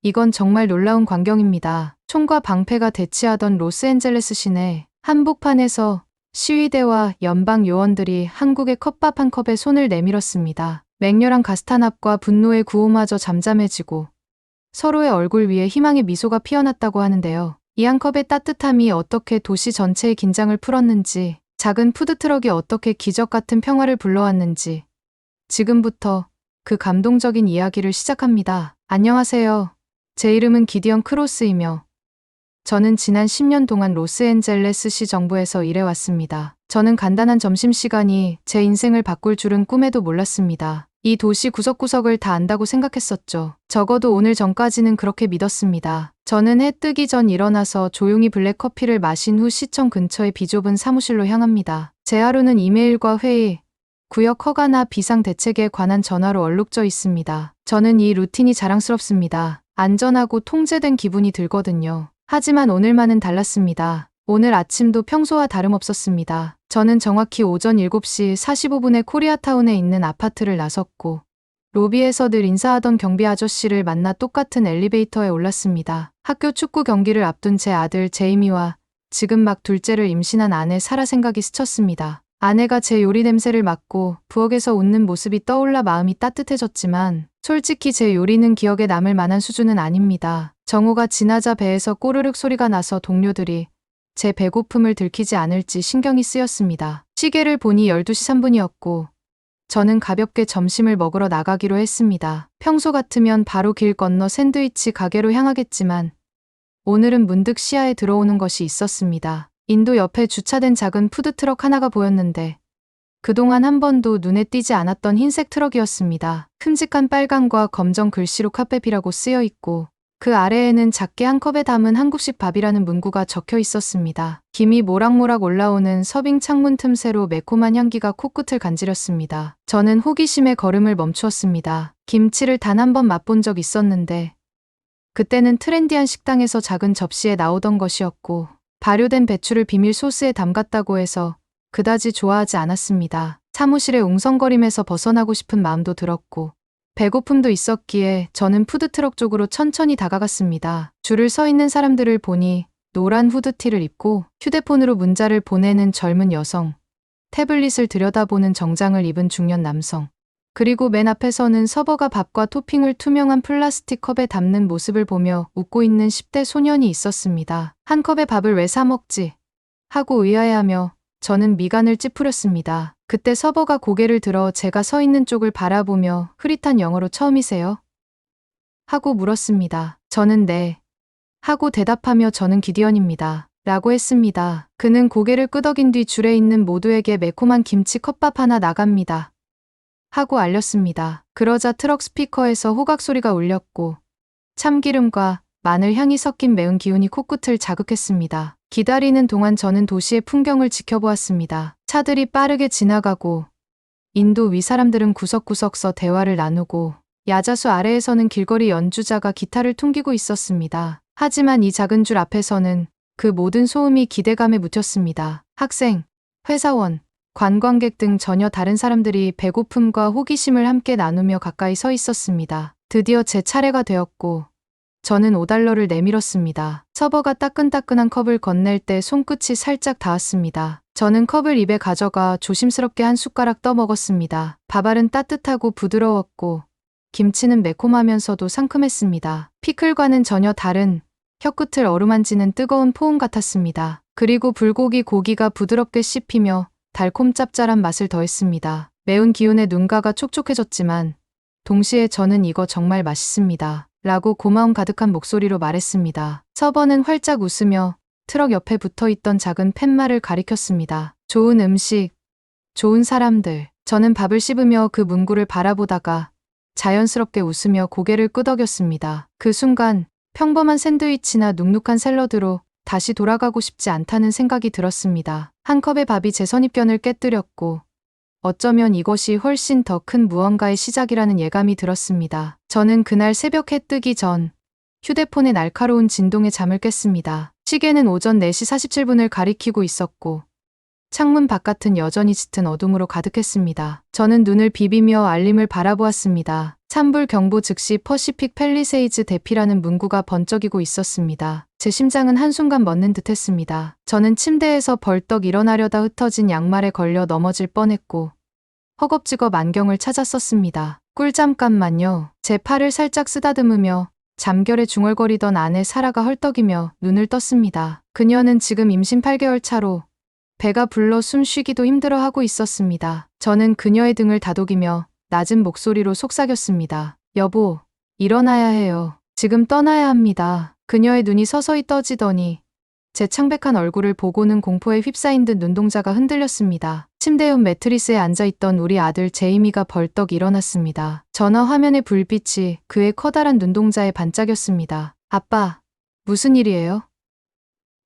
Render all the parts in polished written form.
이건 정말 놀라운 광경입니다. 총과 방패가 대치하던 로스앤젤레스 시내 한복판에서 시위대와 연방 요원들이 한국의 컵밥 한 컵에 손을 내밀었습니다. 맹렬한 가스탄압과 분노의 구호마저 잠잠해지고 서로의 얼굴 위에 희망의 미소가 피어났다고 하는데요. 이 한 컵의 따뜻함이 어떻게 도시 전체의 긴장을 풀었는지, 작은 푸드트럭이 어떻게 기적 같은 평화를 불러왔는지, 지금부터 그 감동적인 이야기를 시작합니다. 안녕하세요. 제 이름은 기디언 크로스이며 저는 지난 10년 동안 로스앤젤레스시 정부에서 일해왔습니다. 저는 간단한 점심시간이 제 인생을 바꿀 줄은 꿈에도 몰랐습니다. 이 도시 구석구석을 다 안다고 생각했었죠. 적어도 오늘 전까지는 그렇게 믿었습니다. 저는 해 뜨기 전 일어나서 조용히 블랙커피를 마신 후 시청 근처의 비좁은 사무실로 향합니다. 제 하루는 이메일과 회의, 구역 허가나 비상대책에 관한 전화로 얼룩져 있습니다. 저는 이 루틴이 자랑스럽습니다. 안전하고 통제된 기분이 들거든요. 하지만 오늘만은 달랐습니다. 오늘 아침도 평소와 다름없었습니다. 저는 정확히 오전 7시 45분에 코리아타운에 있는 아파트를 나섰고 로비에서 늘 인사하던 경비 아저씨를 만나 똑같은 엘리베이터에 올랐습니다. 학교 축구 경기를 앞둔 제 아들 제이미와 지금 막 둘째를 임신한 아내 사라 생각이 스쳤습니다. 아내가 제 요리 냄새를 맡고 부엌에서 웃는 모습이 떠올라 마음이 따뜻해졌지만 솔직히 제 요리는 기억에 남을 만한 수준은 아닙니다. 정오가 지나자 배에서 꼬르륵 소리가 나서 동료들이 제 배고픔을 들키지 않을지 신경이 쓰였습니다. 시계를 보니 12시 3분이었고 저는 가볍게 점심을 먹으러 나가기로 했습니다. 평소 같으면 바로 길 건너 샌드위치 가게로 향하겠지만 오늘은 문득 시야에 들어오는 것이 있었습니다. 인도 옆에 주차된 작은 푸드트럭 하나가 보였는데 그동안 한 번도 눈에 띄지 않았던 흰색 트럭이었습니다. 큼직한 빨강과 검정 글씨로 카페비라고 쓰여 있고 그 아래에는 작게 한 컵에 담은 한국식 밥이라는 문구가 적혀 있었습니다. 김이 모락모락 올라오는 서빙 창문 틈새로 매콤한 향기가 코끝을 간지렸습니다. 저는 호기심에 걸음을 멈추었습니다. 김치를 단 한 번 맛본 적 있었는데 그때는 트렌디한 식당에서 작은 접시에 나오던 것이었고 발효된 배추를 비밀 소스에 담갔다고 해서 그다지 좋아하지 않았습니다. 사무실의 웅성거림에서 벗어나고 싶은 마음도 들었고 배고픔도 있었기에 저는 푸드트럭 쪽으로 천천히 다가갔습니다. 줄을 서 있는 사람들을 보니 노란 후드티를 입고 휴대폰으로 문자를 보내는 젊은 여성, 태블릿을 들여다보는 정장을 입은 중년 남성, 그리고 맨 앞에서는 서버가 밥과 토핑을 투명한 플라스틱 컵에 담는 모습을 보며 웃고 있는 10대 소년이 있었습니다. 한 컵의 밥을 왜 사 먹지? 하고 의아해하며 저는 미간을 찌푸렸습니다. 그때 서버가 고개를 들어 제가 서 있는 쪽을 바라보며 흐릿한 영어로 처음이세요? 하고 물었습니다. 저는 네. 하고 대답하며 저는 기디언입니다. 라고 했습니다. 그는 고개를 끄덕인 뒤 줄에 있는 모두에게 매콤한 김치 컵밥 하나 나갑니다. 하고 알렸습니다. 그러자 트럭 스피커에서 호각 소리가 울렸고 참기름과 마늘 향이 섞인 매운 기운이 코끝을 자극했습니다. 기다리는 동안 저는 도시의 풍경을 지켜보았습니다. 차들이 빠르게 지나가고 인도 위 사람들은 구석구석 서 대화를 나누고 야자수 아래에서는 길거리 연주자가 기타를 퉁기고 있었습니다. 하지만 이 작은 줄 앞에서는 그 모든 소음이 기대감에 묻혔습니다. 학생, 회사원, 관광객 등 전혀 다른 사람들이 배고픔과 호기심을 함께 나누며 가까이 서 있었습니다. 드디어 제 차례가 되었고 저는 5달러를 내밀었습니다. 서버가 따끈따끈한 컵을 건넬 때 손끝이 살짝 닿았습니다. 저는 컵을 입에 가져가 조심스럽게 한 숟가락 떠먹었습니다. 밥알은 따뜻하고 부드러웠고 김치는 매콤하면서도 상큼했습니다. 피클과는 전혀 다른 혀끝을 어루만지는 뜨거운 포옹 같았습니다. 그리고 불고기 고기가 부드럽게 씹히며 달콤 짭짤한 맛을 더했습니다. 매운 기운에 눈가가 촉촉해졌지만 동시에 저는 이거 정말 맛있습니다. 라고 고마움 가득한 목소리로 말했습니다. 서버는 활짝 웃으며 트럭 옆에 붙어있던 작은 팻말을 가리켰습니다. 좋은 음식, 좋은 사람들. 저는 밥을 씹으며 그 문구를 바라보다가 자연스럽게 웃으며 고개를 끄덕였습니다. 그 순간 평범한 샌드위치나 눅눅한 샐러드로 다시 돌아가고 싶지 않다는 생각이 들었습니다. 한 컵의 밥이 제 선입견을 깨뜨렸고 어쩌면 이것이 훨씬 더 큰 무언가의 시작이라는 예감이 들었습니다. 저는 그날 새벽 해 뜨기 전 휴대폰의 날카로운 진동에 잠을 깼습니다. 시계는 오전 4시 47분을 가리키고 있었고 창문 바깥은 여전히 짙은 어둠으로 가득했습니다. 저는 눈을 비비며 알림을 바라보았습니다. 산불 경보 즉시 퍼시픽 팰리세이즈 대피라는 문구가 번쩍이고 있었습니다. 제 심장은 한순간 멎는 듯했습니다. 저는 침대에서 벌떡 일어나려다 흩어진 양말에 걸려 넘어질 뻔했고 허겁지겁 안경을 찾았었습니다. 꿀잠깐만요. 제 팔을 살짝 쓰다듬으며 잠결에 중얼거리던 아내 사라가 헐떡이며 눈을 떴습니다. 그녀는 지금 임신 8개월 차로 배가 불러 숨쉬기도 힘들어하고 있었습니다. 저는 그녀의 등을 다독이며 낮은 목소리로 속삭였습니다. 여보, 일어나야 해요. 지금 떠나야 합니다. 그녀의 눈이 서서히 떠지더니 제 창백한 얼굴을 보고는 공포에 휩싸인 듯 눈동자가 흔들렸습니다. 침대 옆 매트리스에 앉아있던 우리 아들 제이미가 벌떡 일어났습니다. 전화 화면의 불빛이 그의 커다란 눈동자에 반짝였습니다. 아빠, 무슨 일이에요?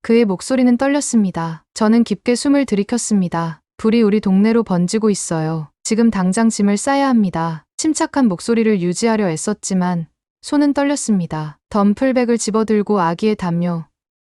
그의 목소리는 떨렸습니다. 저는 깊게 숨을 들이켰습니다. 불이 우리 동네로 번지고 있어요. 지금 당장 짐을 싸야 합니다. 침착한 목소리를 유지하려 애썼지만 손은 떨렸습니다. 덤플백을 집어들고 아기의 담요,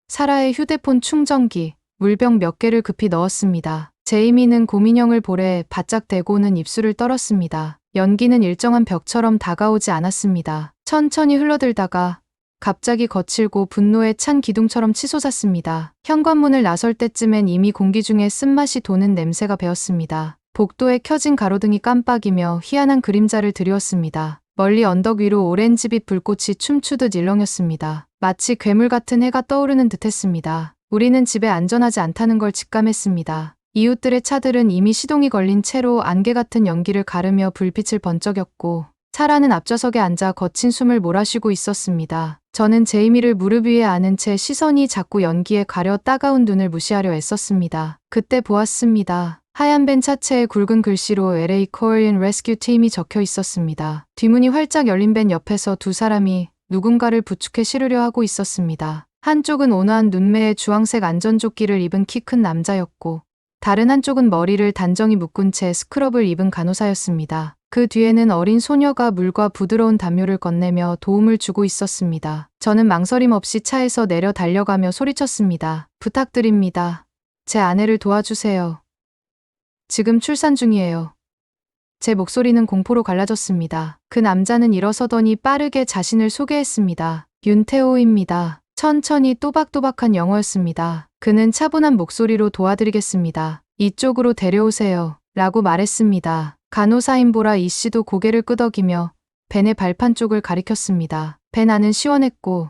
사라의 휴대폰 충전기, 물병 몇 개를 급히 넣었습니다. 제이미는 곰인형을 볼에 바짝 대고는 입술을 떨었습니다. 연기는 일정한 벽처럼 다가오지 않았습니다. 천천히 흘러들다가 갑자기 거칠고 분노에 찬 기둥처럼 치솟았습니다. 현관문을 나설 때쯤엔 이미 공기 중에 쓴맛이 도는 냄새가 배었습니다. 복도에 켜진 가로등이 깜빡이며 희한한 그림자를 드리웠습니다. 멀리 언덕 위로 오렌지빛 불꽃이 춤추듯 일렁였습니다. 마치 괴물 같은 해가 떠오르는 듯했습니다. 우리는 집에 안전하지 않다는 걸 직감했습니다. 이웃들의 차들은 이미 시동이 걸린 채로 안개 같은 연기를 가르며 불빛을 번쩍였고 사라는 앞좌석에 앉아 거친 숨을 몰아쉬고 있었습니다. 저는 제이미를 무릎 위에 안은 채 시선이 자꾸 연기에 가려 따가운 눈을 무시하려 애썼습니다. 그때 보았습니다. 하얀 벤 차체에 굵은 글씨로 LA Korean Rescue Team이 적혀 있었습니다. 뒷문이 활짝 열린 벤 옆에서 두 사람이 누군가를 부축해 실으려 하고 있었습니다. 한쪽은 온화한 눈매에 주황색 안전조끼를 입은 키 큰 남자였고 다른 한쪽은 머리를 단정히 묶은 채 스크럽을 입은 간호사였습니다. 그 뒤에는 어린 소녀가 물과 부드러운 담요를 건네며 도움을 주고 있었습니다. 저는 망설임 없이 차에서 내려 달려가며 소리쳤습니다. 부탁드립니다. 제 아내를 도와주세요. 지금 출산 중이에요. 제 목소리는 공포로 갈라졌습니다. 그 남자는 일어서더니 빠르게 자신을 소개했습니다. 윤태호입니다. 천천히 또박또박한 영어였습니다. 그는 차분한 목소리로 도와드리겠습니다. 이쪽으로 데려오세요. 라고 말했습니다. 간호사인 보라 이 씨도 고개를 끄덕이며 벤의 발판 쪽을 가리켰습니다. 벤 안은 시원했고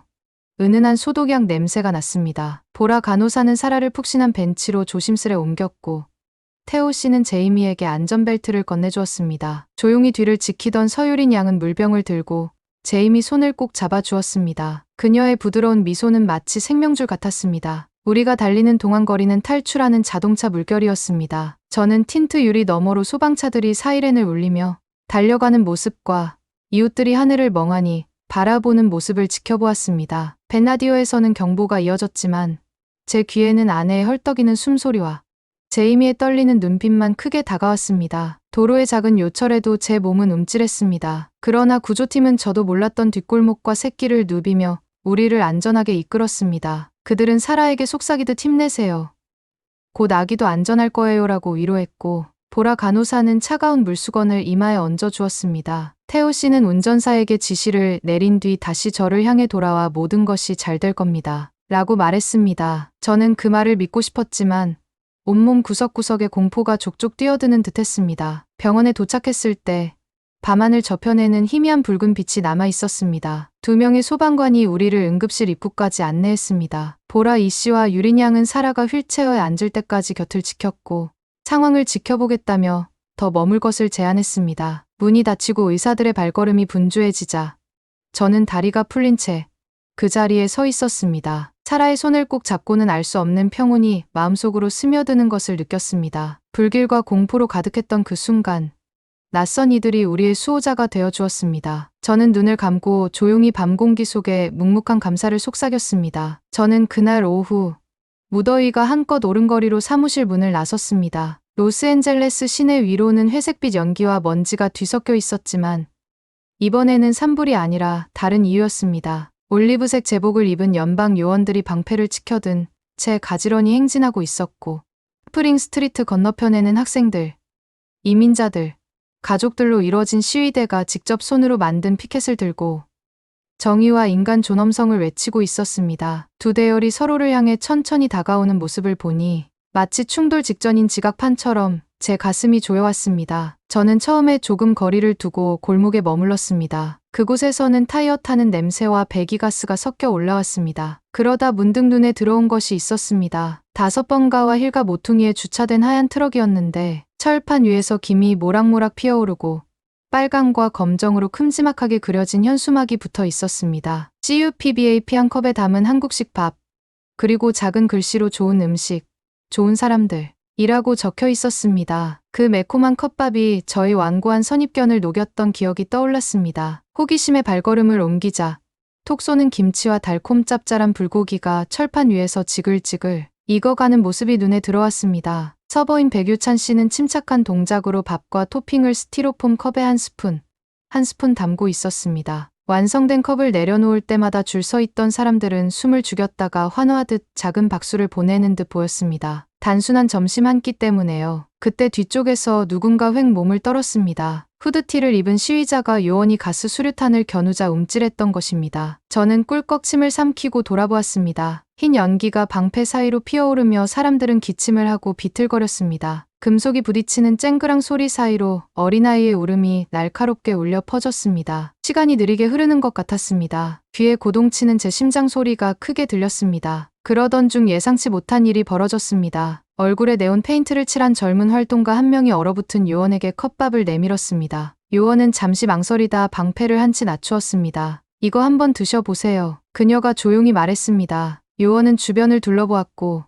은은한 소독약 냄새가 났습니다. 보라 간호사는 사라를 푹신한 벤치로 조심스레 옮겼고 태호 씨는 제이미에게 안전벨트를 건네주었습니다. 조용히 뒤를 지키던 서유린 양은 물병을 들고 제이미 손을 꼭 잡아주었습니다. 그녀의 부드러운 미소는 마치 생명줄 같았습니다. 우리가 달리는 동안 거리는 탈출하는 자동차 물결이었습니다. 저는 틴트 유리 너머로 소방차들이 사이렌을 울리며 달려가는 모습과 이웃들이 하늘을 멍하니 바라보는 모습을 지켜보았습니다. 벤라디오에서는 경보가 이어졌지만 제 귀에는 아내의 헐떡이는 숨소리와 제이미의 떨리는 눈빛만 크게 다가왔습니다. 도로의 작은 요철에도 제 몸은 움찔했습니다. 그러나 구조팀은 저도 몰랐던 뒷골목과 샛길을 누비며 우리를 안전하게 이끌었습니다. 그들은 사라에게 속삭이듯 힘내세요. 곧 아기도 안전할 거예요라고 위로했고 보라 간호사는 차가운 물수건을 이마에 얹어주었습니다. 태호 씨는 운전사에게 지시를 내린 뒤 다시 저를 향해 돌아와 모든 것이 잘 될 겁니다. 라고 말했습니다. 저는 그 말을 믿고 싶었지만 온몸 구석구석에 공포가 족족 뛰어드는 듯했습니다. 병원에 도착했을 때 밤하늘 저편에는 희미한 붉은 빛이 남아 있었습니다. 2명의 소방관이 우리를 응급실 입구까지 안내했습니다. 보라 이 씨와 유린 양은 사라가 휠체어에 앉을 때까지 곁을 지켰고 상황을 지켜보겠다며 더 머물 것을 제안했습니다. 문이 닫히고 의사들의 발걸음이 분주해지자 저는 다리가 풀린 채 그 자리에 서 있었습니다. 사라의 손을 꼭 잡고는 알 수 없는 평온이 마음속으로 스며드는 것을 느꼈습니다. 불길과 공포로 가득했던 그 순간 낯선 이들이 우리의 수호자가 되어 주었습니다. 저는 눈을 감고 조용히 밤 공기 속에 묵묵한 감사를 속삭였습니다. 저는 그날 오후 무더위가 한껏 오른 거리로 사무실 문을 나섰습니다. 로스앤젤레스 시내 위로는 회색빛 연기와 먼지가 뒤섞여 있었지만 이번에는 산불이 아니라 다른 이유였습니다. 올리브색 제복을 입은 연방 요원들이 방패를 치켜든 채 가지런히 행진하고 있었고 스프링 스트리트 건너편에는 학생들, 이민자들, 가족들로 이루어진 시위대가 직접 손으로 만든 피켓을 들고 정의와 인간 존엄성을 외치고 있었습니다. 두 대열이 서로를 향해 천천히 다가오는 모습을 보니 마치 충돌 직전인 지각판처럼 제 가슴이 조여왔습니다. 저는 처음에 조금 거리를 두고 골목에 머물렀습니다. 그곳에서는 타이어 타는 냄새와 배기가스가 섞여 올라왔습니다. 그러다 문득 눈에 들어온 것이 있었습니다. 5번가와 힐과 모퉁이에 주차된 하얀 트럭이었는데 철판 위에서 김이 모락모락 피어오르고 빨강과 검정으로 큼지막하게 그려진 현수막이 붙어 있었습니다. CUPBAP 한 컵에 담은 한국식 밥, 그리고 작은 글씨로 좋은 음식, 좋은 사람들 이라고 적혀 있었습니다. 그 매콤한 컵밥이 저희 완고한 선입견을 녹였던 기억이 떠올랐습니다. 호기심의 발걸음을 옮기자 톡 쏘는 김치와 달콤 짭짤한 불고기가 철판 위에서 지글지글 익어가는 모습이 눈에 들어왔습니다. 서버인 백유찬 씨는 침착한 동작으로 밥과 토핑을 스티로폼 컵에 한 스푼 담고 있었습니다. 완성된 컵을 내려놓을 때마다 줄 서 있던 사람들은 숨을 죽였다가 환호하듯 작은 박수를 보내는 듯 보였습니다. 단순한 점심 한 끼 때문에요. 그때 뒤쪽에서 누군가 획 몸을 떨었습니다. 후드티를 입은 시위자가 요원이 가스 수류탄을 겨누자 움찔했던 것입니다. 저는 꿀꺽 침을 삼키고 돌아보았습니다. 흰 연기가 방패 사이로 피어오르며 사람들은 기침을 하고 비틀거렸습니다. 금속이 부딪히는 쨍그랑 소리 사이로 어린아이의 울음이 날카롭게 울려 퍼졌습니다. 시간이 느리게 흐르는 것 같았습니다. 귀에 고동치는 제 심장 소리가 크게 들렸습니다. 그러던 중 예상치 못한 일이 벌어졌습니다. 얼굴에 네온 페인트를 칠한 젊은 활동가 한 명이 얼어붙은 요원에게 컵밥을 내밀었습니다. 요원은 잠시 망설이다 방패를 한 치 낮추었습니다. 이거 한번 드셔보세요. 그녀가 조용히 말했습니다. 요원은 주변을 둘러보았고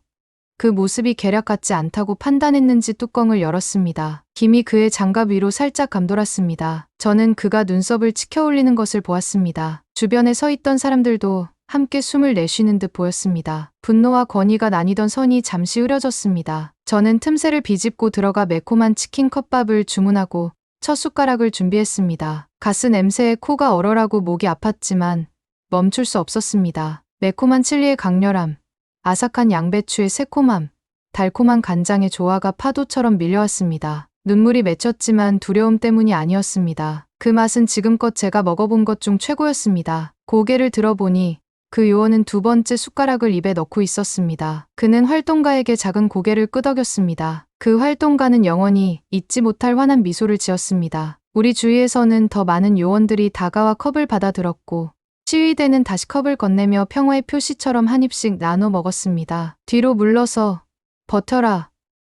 그 모습이 계략 같지 않다고 판단했는지 뚜껑을 열었습니다. 김이 그의 장갑 위로 살짝 감돌았습니다. 저는 그가 눈썹을 치켜 올리는 것을 보았습니다. 주변에 서 있던 사람들도 함께 숨을 내쉬는 듯 보였습니다. 분노와 권위가 나뉘던 선이 잠시 흐려졌습니다. 저는 틈새를 비집고 들어가 매콤한 치킨 컵밥을 주문하고 첫 숟가락을 준비했습니다. 가스 냄새에 코가 얼얼하고 목이 아팠지만 멈출 수 없었습니다. 매콤한 칠리의 강렬함, 아삭한 양배추의 새콤함, 달콤한 간장의 조화가 파도처럼 밀려왔습니다. 눈물이 맺혔지만 두려움 때문이 아니었습니다. 그 맛은 지금껏 제가 먹어본 것 중 최고였습니다. 고개를 들어보니 그 요원은 두 번째 숟가락을 입에 넣고 있었습니다. 그는 활동가에게 작은 고개를 끄덕였습니다. 그 활동가는 영원히 잊지 못할 환한 미소를 지었습니다. 우리 주위에서는 더 많은 요원들이 다가와 컵을 받아들었고 시위대는 다시 컵을 건네며 평화의 표시처럼 한 입씩 나눠 먹었습니다. 뒤로 물러서 버텨라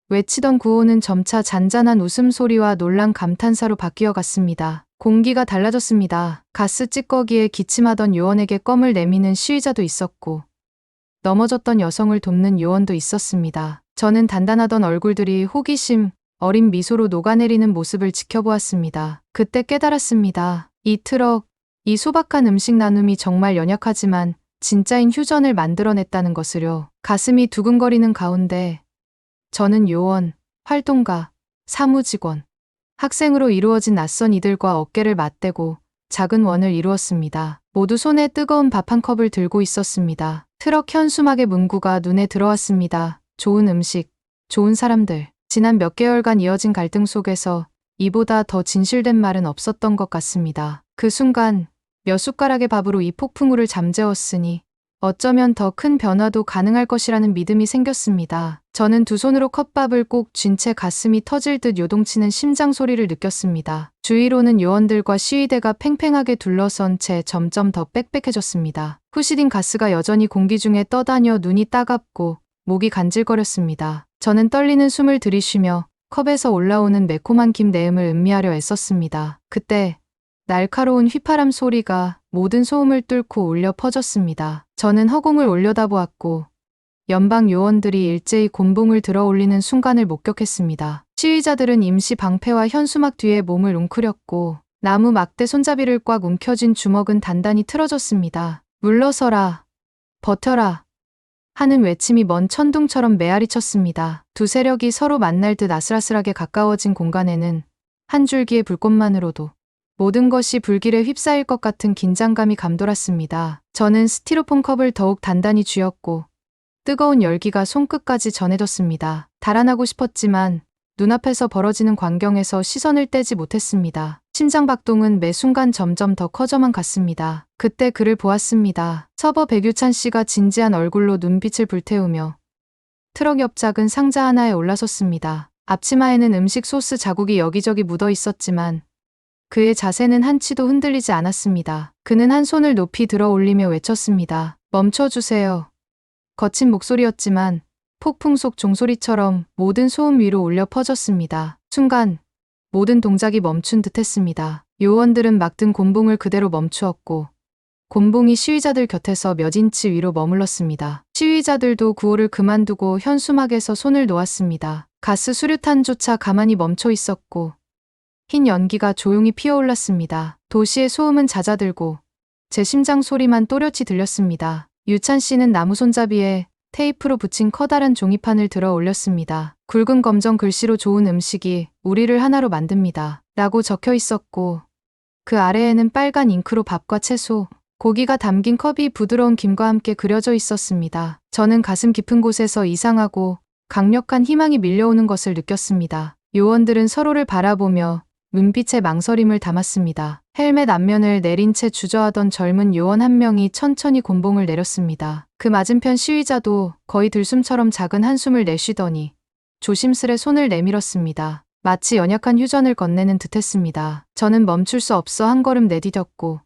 외치던 구호는 점차 잔잔한 웃음소리와 놀란 감탄사로 바뀌어 갔습니다. 공기가 달라졌습니다. 가스 찌꺼기에 기침하던 요원에게 껌을 내미는 시위자도 있었고 넘어졌던 여성을 돕는 요원도 있었습니다. 저는 단단하던 얼굴들이 호기심, 어린 미소로 녹아내리는 모습을 지켜보았습니다. 그때 깨달았습니다. 이 트럭, 이 소박한 음식 나눔이 정말 연약하지만 진짜인 휴전을 만들어냈다는 것을요. 가슴이 두근거리는 가운데 저는 요원, 활동가, 사무직원, 학생으로 이루어진 낯선 이들과 어깨를 맞대고 작은 원을 이루었습니다. 모두 손에 뜨거운 밥 한 컵을 들고 있었습니다. 트럭 현수막의 문구가 눈에 들어왔습니다. 좋은 음식, 좋은 사람들. 지난 몇 개월간 이어진 갈등 속에서 이보다 더 진실된 말은 없었던 것 같습니다. 그 순간 몇 숟가락의 밥으로 이 폭풍우를 잠재웠으니 어쩌면 더 큰 변화도 가능할 것이라는 믿음이 생겼습니다. 저는 두 손으로 컵밥을 꼭 쥔 채 가슴이 터질 듯 요동치는 심장 소리를 느꼈습니다. 주위로는 요원들과 시위대가 팽팽하게 둘러선 채 점점 더 빽빽해졌습니다. 후시딘 가스가 여전히 공기 중에 떠다녀 눈이 따갑고 목이 간질거렸습니다. 저는 떨리는 숨을 들이쉬며 컵에서 올라오는 매콤한 김 내음을 음미하려 애썼습니다. 그때 날카로운 휘파람 소리가 모든 소음을 뚫고 울려 퍼졌습니다. 저는 허공을 올려다보았고 연방 요원들이 일제히 곤봉을 들어 올리는 순간을 목격했습니다. 시위자들은 임시 방패와 현수막 뒤에 몸을 웅크렸고 나무 막대 손잡이를 꽉 움켜쥔 주먹은 단단히 틀어졌습니다. 물러서라, 버텨라 하는 외침이 먼 천둥처럼 메아리 쳤습니다. 두 세력이 서로 만날 듯 아슬아슬하게 가까워진 공간에는 한 줄기의 불꽃만으로도 모든 것이 불길에 휩싸일 것 같은 긴장감이 감돌았습니다. 저는 스티로폼 컵을 더욱 단단히 쥐었고 뜨거운 열기가 손끝까지 전해졌습니다. 달아나고 싶었지만 눈앞에서 벌어지는 광경에서 시선을 떼지 못했습니다. 심장박동은 매 순간 점점 더 커져만 갔습니다. 그때 그를 보았습니다. 서버 백유찬 씨가 진지한 얼굴로 눈빛을 불태우며 트럭 옆 작은 상자 하나에 올라섰습니다. 앞치마에는 음식 소스 자국이 여기저기 묻어 있었지만 그의 자세는 한치도 흔들리지 않았습니다. 그는 한 손을 높이 들어 올리며 외쳤습니다. 멈춰주세요. 거친 목소리였지만 폭풍 속 종소리처럼 모든 소음 위로 울려 퍼졌습니다. 순간 모든 동작이 멈춘 듯했습니다. 요원들은 막든 곤봉을 그대로 멈추었고 곤봉이 시위자들 곁에서 몇 인치 위로 머물렀습니다. 시위자들도 구호를 그만두고 현수막에서 손을 놓았습니다. 가스 수류탄조차 가만히 멈춰 있었고 흰 연기가 조용히 피어올랐습니다. 도시의 소음은 잦아들고 제 심장 소리만 또렷이 들렸습니다. 유찬 씨는 나무 손잡이에 테이프로 붙인 커다란 종이판을 들어 올렸습니다. 굵은 검정 글씨로 좋은 음식이 우리를 하나로 만듭니다. 라고 적혀 있었고 그 아래에는 빨간 잉크로 밥과 채소, 고기가 담긴 컵이 부드러운 김과 함께 그려져 있었습니다. 저는 가슴 깊은 곳에서 이상하고 강력한 희망이 밀려오는 것을 느꼈습니다. 요원들은 서로를 바라보며 눈빛에 망설임을 담았습니다. 헬멧 앞면을 내린 채 주저하던 젊은 요원 한 명이 천천히 곤봉을 내렸습니다. 그 맞은편 시위자도 거의 들숨처럼 작은 한숨을 내쉬더니 조심스레 손을 내밀었습니다. 마치 연약한 휴전을 건네는 듯했습니다. 저는 멈출 수 없어 한 걸음 내디뎠고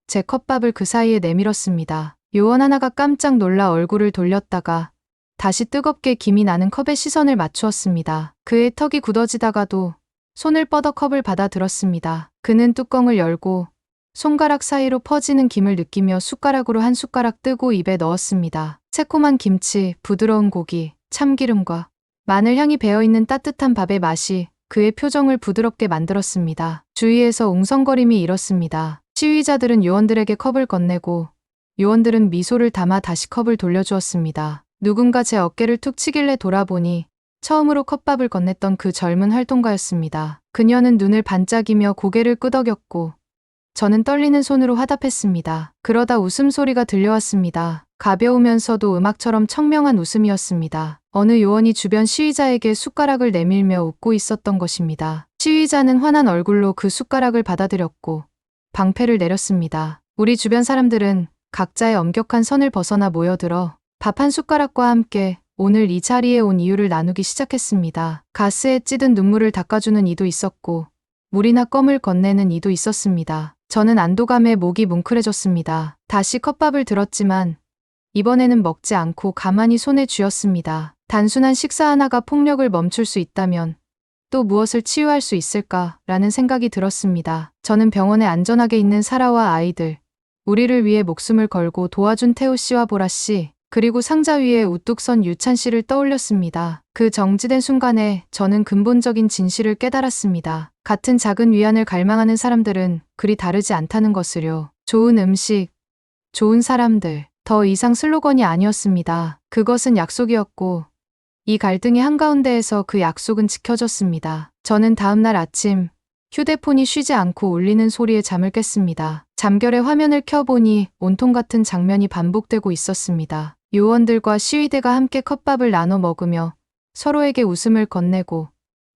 제 컵밥을 그 사이에 내밀었습니다. 요원 하나가 깜짝 놀라 얼굴을 돌렸다가 다시 뜨겁게 김이 나는 컵에 시선을 맞추었습니다. 그의 턱이 굳어지다가도 손을 뻗어 컵을 받아 들었습니다. 그는 뚜껑을 열고 손가락 사이로 퍼지는 김을 느끼며 숟가락으로 한 숟가락 뜨고 입에 넣었습니다. 새콤한 김치, 부드러운 고기, 참기름과 마늘 향이 배어있는 따뜻한 밥의 맛이 그의 표정을 부드럽게 만들었습니다. 주위에서 웅성거림이 일었습니다. 시위자들은 요원들에게 컵을 건네고 요원들은 미소를 담아 다시 컵을 돌려주었습니다. 누군가 제 어깨를 툭 치길래 돌아보니 처음으로 컵밥을 건넸던 그 젊은 활동가였습니다. 그녀는 눈을 반짝이며 고개를 끄덕였고 저는 떨리는 손으로 화답했습니다. 그러다 웃음소리가 들려왔습니다. 가벼우면서도 음악처럼 청명한 웃음이었습니다. 어느 요원이 주변 시위자에게 숟가락을 내밀며 웃고 있었던 것입니다. 시위자는 환한 얼굴로 그 숟가락을 받아들였고 방패를 내렸습니다. 우리 주변 사람들은 각자의 엄격한 선을 벗어나 모여들어 밥 한 숟가락과 함께 오늘 이 자리에 온 이유를 나누기 시작했습니다. 가스에 찌든 눈물을 닦아주는 이도 있었고 물이나 껌을 건네는 이도 있었습니다. 저는 안도감에 목이 뭉클해졌습니다. 다시 컵밥을 들었지만 이번에는 먹지 않고 가만히 손에 쥐었습니다. 단순한 식사 하나가 폭력을 멈출 수 있다면 또 무엇을 치유할 수 있을까라는 생각이 들었습니다. 저는 병원에 안전하게 있는 사라와 아이들, 우리를 위해 목숨을 걸고 도와준 태우 씨와 보라 씨, 그리고 상자 위에 우뚝 선 유찬 씨를 떠올렸습니다. 그 정지된 순간에 저는 근본적인 진실을 깨달았습니다. 같은 작은 위안을 갈망하는 사람들은 그리 다르지 않다는 것을요. 좋은 음식, 좋은 사람들, 더 이상 슬로건이 아니었습니다. 그것은 약속이었고 이 갈등의 한가운데에서 그 약속은 지켜졌습니다. 저는 다음날 아침 휴대폰이 쉬지 않고 울리는 소리에 잠을 깼습니다. 잠결에 화면을 켜보니 온통 같은 장면이 반복되고 있었습니다. 요원들과 시위대가 함께 컵밥을 나눠 먹으며 서로에게 웃음을 건네고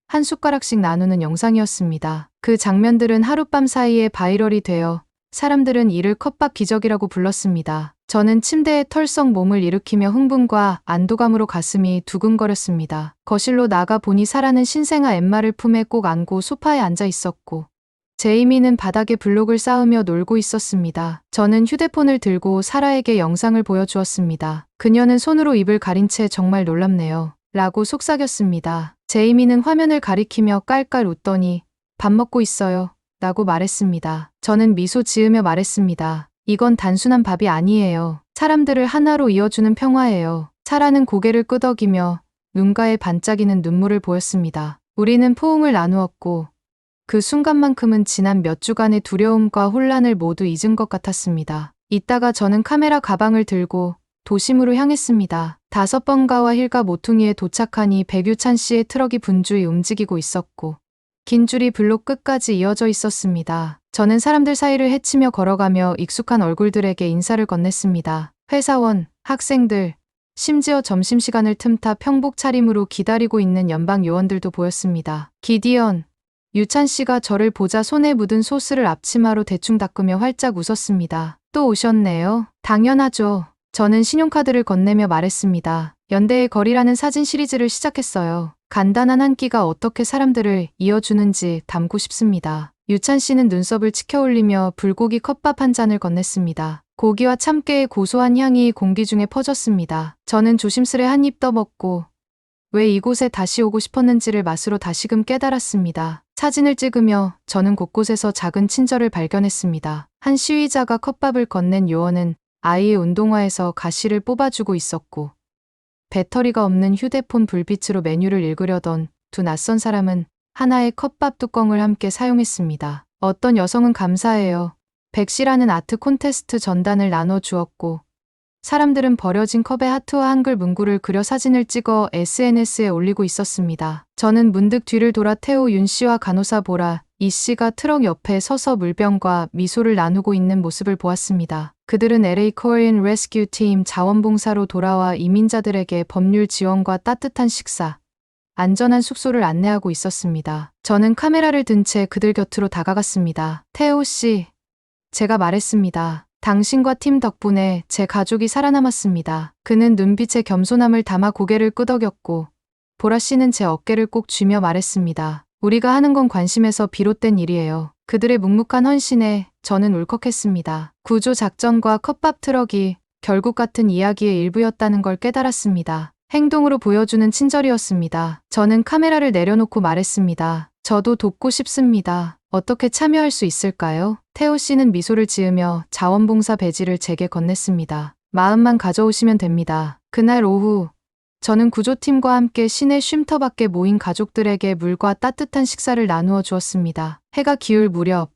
한 숟가락씩 나누는 영상이었습니다. 그 장면들은 하룻밤 사이에 바이럴이 되어 사람들은 이를 컵밥 기적이라고 불렀습니다. 저는 침대에 털썩 몸을 일으키며 흥분과 안도감으로 가슴이 두근거렸습니다. 거실로 나가 보니 사라는 신생아 엠마를 품에 꼭 안고 소파에 앉아 있었고 제이미는 바닥에 블록을 쌓으며 놀고 있었습니다. 저는 휴대폰을 들고 사라에게 영상을 보여주었습니다. 그녀는 손으로 입을 가린 채 정말 놀랍네요. 라고 속삭였습니다. 제이미는 화면을 가리키며 깔깔 웃더니 밥 먹고 있어요. 라고 말했습니다. 저는 미소 지으며 말했습니다. 이건 단순한 밥이 아니에요. 사람들을 하나로 이어주는 평화예요. 사라는 고개를 끄덕이며 눈가에 반짝이는 눈물을 보였습니다. 우리는 포옹을 나누었고 그 순간만큼은 지난 몇 주간의 두려움과 혼란을 모두 잊은 것 같았습니다. 이따가 저는 카메라 가방을 들고 도심으로 향했습니다. 5번가와 힐과 모퉁이에 도착하니 백유찬 씨의 트럭이 분주히 움직이고 있었고 긴 줄이 블록 끝까지 이어져 있었습니다. 저는 사람들 사이를 헤치며 걸어가며 익숙한 얼굴들에게 인사를 건넸습니다. 회사원, 학생들, 심지어 점심시간을 틈타 평복 차림으로 기다리고 있는 연방 요원들도 보였습니다. 기디언, 유찬 씨가 저를 보자 손에 묻은 소스를 앞치마로 대충 닦으며 활짝 웃었습니다. 또 오셨네요. 당연하죠. 저는 신용카드를 건네며 말했습니다. 연대의 거리라는 사진 시리즈를 시작했어요. 간단한 한 끼가 어떻게 사람들을 이어주는지 담고 싶습니다. 유찬 씨는 눈썹을 치켜올리며 불고기 컵밥 한 잔을 건넸습니다. 고기와 참깨의 고소한 향이 공기 중에 퍼졌습니다. 저는 조심스레 한 입 떠먹고 왜 이곳에 다시 오고 싶었는지를 맛으로 다시금 깨달았습니다. 사진을 찍으며 저는 곳곳에서 작은 친절을 발견했습니다. 한 시위자가 컵밥을 건넨 요원은 아이의 운동화에서 가시를 뽑아주고 있었고, 배터리가 없는 휴대폰 불빛으로 메뉴를 읽으려던 두 낯선 사람은 하나의 컵밥 뚜껑을 함께 사용했습니다. 어떤 여성은 감사해요. 백시라는 아트 콘테스트 전단을 나눠 주었고, 사람들은 버려진 컵에 하트와 한글 문구를 그려 사진을 찍어 SNS에 올리고 있었습니다. 저는 문득 뒤를 돌아 태호 윤 씨와 간호사 보라 이 씨가 트럭 옆에 서서 물병과 미소를 나누고 있는 모습을 보았습니다. 그들은 LA Korean Rescue Team 자원봉사로 돌아와 이민자들에게 법률 지원과 따뜻한 식사, 안전한 숙소를 안내하고 있었습니다. 저는 카메라를 든 채 그들 곁으로 다가갔습니다. 태호 씨, 제가 말했습니다. 당신과 팀 덕분에 제 가족이 살아남았습니다. 그는 눈빛에 겸손함을 담아 고개를 끄덕였고, 보라 씨는 제 어깨를 꼭 쥐며 말했습니다. 우리가 하는 건 관심에서 비롯된 일이에요. 그들의 묵묵한 헌신에 저는 울컥했습니다. 구조 작전과 컵밥 트럭이 결국 같은 이야기의 일부였다는 걸 깨달았습니다. 행동으로 보여주는 친절이었습니다. 저는 카메라를 내려놓고 말했습니다. 저도 돕고 싶습니다. 어떻게 참여할 수 있을까요? 태호 씨는 미소를 지으며 자원봉사 배지를 제게 건넸습니다. 마음만 가져오시면 됩니다. 그날 오후, 저는 구조팀과 함께 시내 쉼터 밖에 모인 가족들에게 물과 따뜻한 식사를 나누어 주었습니다. 해가 기울 무렵,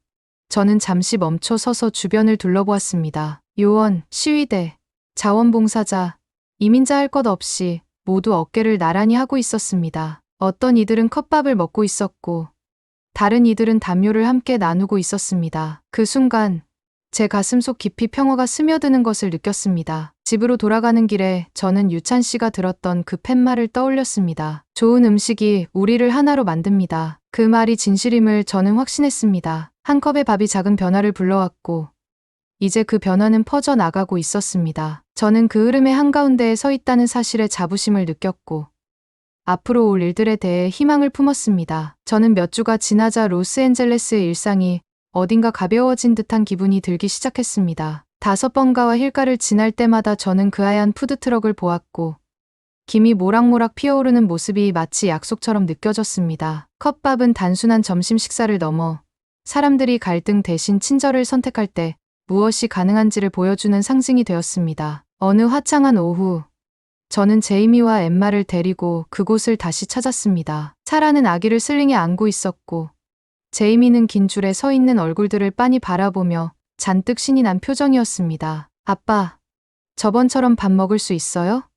저는 잠시 멈춰 서서 주변을 둘러보았습니다. 요원, 시위대, 자원봉사자, 이민자 할 것 없이 모두 어깨를 나란히 하고 있었습니다. 어떤 이들은 컵밥을 먹고 있었고, 다른 이들은 담요를 함께 나누고 있었습니다. 그 순간 제 가슴속 깊이 평화가 스며드는 것을 느꼈습니다. 집으로 돌아가는 길에 저는 유찬 씨가 들었던 그 팻말을 떠올렸습니다. 좋은 음식이 우리를 하나로 만듭니다. 그 말이 진실임을 저는 확신했습니다. 한 컵의 밥이 작은 변화를 불러왔고, 이제 그 변화는 퍼져나가고 있었습니다. 저는 그 흐름의 한가운데에 서 있다는 사실에 자부심을 느꼈고, 앞으로 올 일들에 대해 희망을 품었습니다. 저는 몇 주가 지나자 로스앤젤레스의 일상이 어딘가 가벼워진 듯한 기분이 들기 시작했습니다. 5번가와 힐가를 지날 때마다 저는 그 하얀 푸드트럭을 보았고, 김이 모락모락 피어오르는 모습이 마치 약속처럼 느껴졌습니다. 컵밥은 단순한 점심 식사를 넘어 사람들이 갈등 대신 친절을 선택할 때 무엇이 가능한지를 보여주는 상징이 되었습니다. 어느 화창한 오후, 저는 제이미와 엠마를 데리고 그곳을 다시 찾았습니다. 사라는 아기를 슬링에 안고 있었고, 제이미는 긴 줄에 서 있는 얼굴들을 빤히 바라보며 잔뜩 신이 난 표정이었습니다. 아빠, 저번처럼 밥 먹을 수 있어요?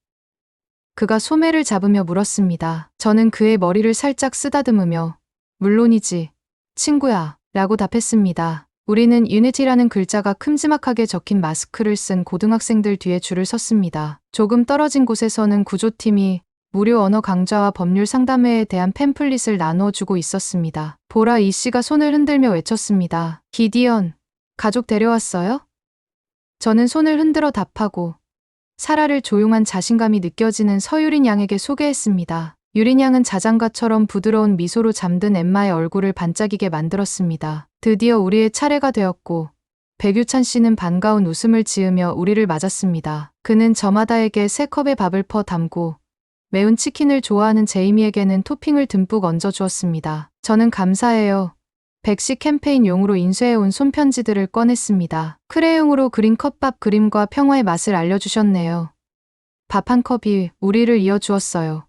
그가 소매를 잡으며 물었습니다. 저는 그의 머리를 살짝 쓰다듬으며 물론이지, 친구야, 라고 답했습니다. 우리는 유니티라는 글자가 큼지막하게 적힌 마스크를 쓴 고등학생들 뒤에 줄을 섰습니다. 조금 떨어진 곳에서는 구조팀이 무료 언어 강좌와 법률 상담회에 대한 팸플릿을 나눠주고 있었습니다. 보라 이 씨가 손을 흔들며 외쳤습니다. 기디언, 가족 데려왔어요? 저는 손을 흔들어 답하고 사라를 조용한 자신감이 느껴지는 서유린 양에게 소개했습니다. 유린 양은 자장가처럼 부드러운 미소로 잠든 엠마의 얼굴을 반짝이게 만들었습니다. 드디어 우리의 차례가 되었고, 백유찬 씨는 반가운 웃음을 지으며 우리를 맞았습니다. 그는 저마다에게 3컵의 밥을 퍼 담고 매운 치킨을 좋아하는 제이미에게는 토핑을 듬뿍 얹어주었습니다. 저는 감사해요. 백시 캠페인용으로 인쇄해온 손편지들을 꺼냈습니다. 크레용으로 그린 컵밥 그림과 평화의 맛을 알려주셨네요. 밥 한 컵이 우리를 이어주었어요.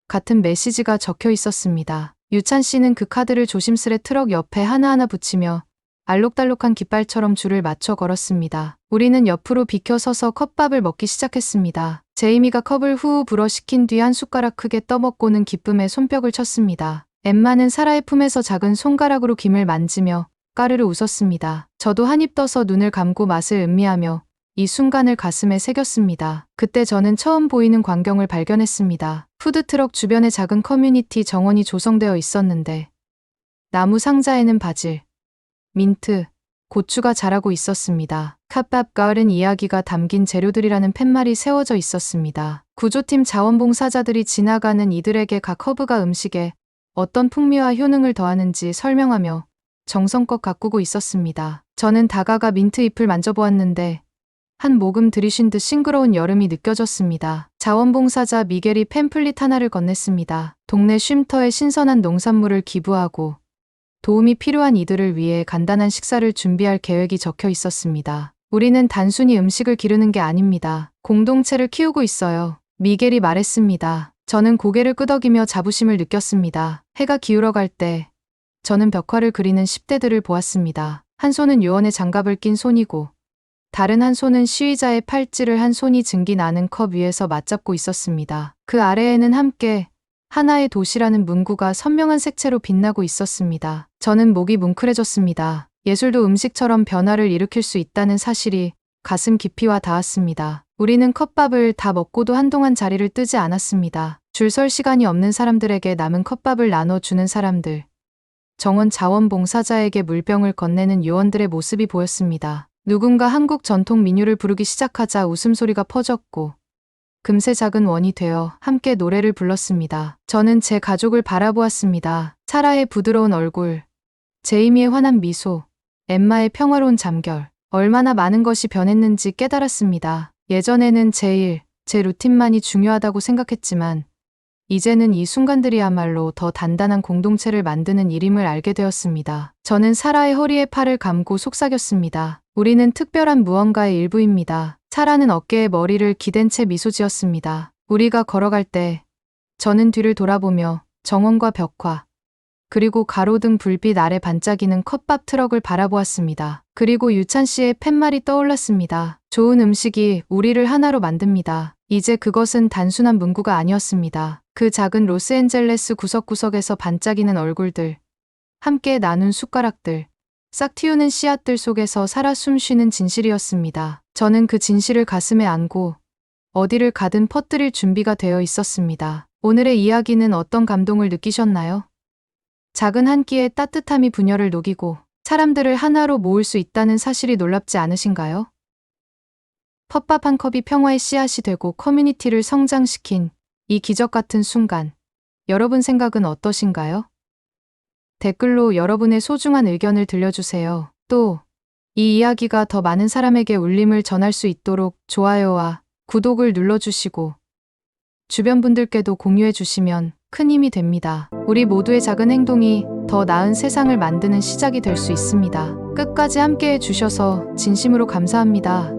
같은 메시지가 적혀 있었습니다. 유찬 씨는 그 카드를 조심스레 트럭 옆에 하나하나 붙이며 알록달록한 깃발처럼 줄을 맞춰 걸었습니다. 우리는 옆으로 비켜 서서 컵밥을 먹기 시작했습니다. 제이미가 컵을 후후 불어 식힌 뒤 한 숟가락 크게 떠먹고는 기쁨에 손뼉을 쳤습니다. 엠마는 사라의 품에서 작은 손가락으로 김을 만지며 까르르 웃었습니다. 저도 한 입 떠서 눈을 감고 맛을 음미하며 이 순간을 가슴에 새겼습니다. 그때 저는 처음 보이는 광경을 발견했습니다. 푸드트럭 주변에 작은 커뮤니티 정원이 조성되어 있었는데 나무 상자에는 바질, 민트, 고추가 자라고 있었습니다. 컵밥 가을은 이야기가 담긴 재료들이라는 팻말이 세워져 있었습니다. 구조팀 자원봉사자들이 지나가는 이들에게 각 허브가 음식에 어떤 풍미와 효능을 더하는지 설명하며 정성껏 가꾸고 있었습니다. 저는 다가가 민트 잎을 만져보았는데 한 모금 들이쉰 듯 싱그러운 여름이 느껴졌습니다. 자원봉사자 미겔이 팸플릿 하나를 건넸습니다. 동네 쉼터에 신선한 농산물을 기부하고 도움이 필요한 이들을 위해 간단한 식사를 준비할 계획이 적혀 있었습니다. 우리는 단순히 음식을 기르는 게 아닙니다. 공동체를 키우고 있어요. 미겔이 말했습니다. 저는 고개를 끄덕이며 자부심을 느꼈습니다. 해가 기울어갈 때 저는 벽화를 그리는 10대들을 보았습니다. 한 손은 요원의 장갑을 낀 손이고 다른 한 손은 시위자의 팔찌를 한 손이 증기 나는 컵 위에서 맞잡고 있었습니다. 그 아래에는 함께 하나의 도시라는 문구가 선명한 색채로 빛나고 있었습니다. 저는 목이 뭉클해졌습니다. 예술도 음식처럼 변화를 일으킬 수 있다는 사실이 가슴 깊이 와 닿았습니다. 우리는 컵밥을 다 먹고도 한동안 자리를 뜨지 않았습니다. 줄 설 시간이 없는 사람들에게 남은 컵밥을 나눠주는 사람들, 정원 자원봉사자에게 물병을 건네는 요원들의 모습이 보였습니다. 누군가 한국 전통 민요를 부르기 시작하자 웃음소리가 퍼졌고 금세 작은 원이 되어 함께 노래를 불렀습니다. 저는 제 가족을 바라보았습니다. 사라의 부드러운 얼굴, 제이미의 환한 미소, 엠마의 평화로운 잠결. 얼마나 많은 것이 변했는지 깨달았습니다. 예전에는 제 루틴만이 중요하다고 생각했지만 이제는 이 순간들이야말로 더 단단한 공동체를 만드는 일임을 알게 되었습니다. 저는 사라의 허리에 팔을 감고 속삭였습니다. 우리는 특별한 무언가의 일부입니다. 사라는 어깨에 머리를 기댄 채 미소 지었습니다. 우리가 걸어갈 때 저는 뒤를 돌아보며 정원과 벽화, 그리고 가로등 불빛 아래 반짝이는 컵밥 트럭을 바라보았습니다. 그리고 유찬 씨의 팻말이 떠올랐습니다. 좋은 음식이 우리를 하나로 만듭니다. 이제 그것은 단순한 문구가 아니었습니다. 그 작은 로스앤젤레스 구석구석에서 반짝이는 얼굴들, 함께 나눈 숟가락들, 싹 틔우는 씨앗들 속에서 살아 숨쉬는 진실이었습니다. 저는 그 진실을 가슴에 안고 어디를 가든 퍼뜨릴 준비가 되어 있었습니다. 오늘의 이야기는 어떤 감동을 느끼셨나요? 작은 한 끼의 따뜻함이 분열을 녹이고 사람들을 하나로 모을 수 있다는 사실이 놀랍지 않으신가요? 컵밥 한 컵이 평화의 씨앗이 되고 커뮤니티를 성장시킨 이 기적 같은 순간, 여러분 생각은 어떠신가요? 댓글로 여러분의 소중한 의견을 들려주세요. 또, 이 이야기가 더 많은 사람에게 울림을 전할 수 있도록 좋아요와 구독을 눌러주시고 주변 분들께도 공유해주시면 큰 힘이 됩니다. 우리 모두의 작은 행동이 더 나은 세상을 만드는 시작이 될 수 있습니다. 끝까지 함께 해주셔서 진심으로 감사합니다.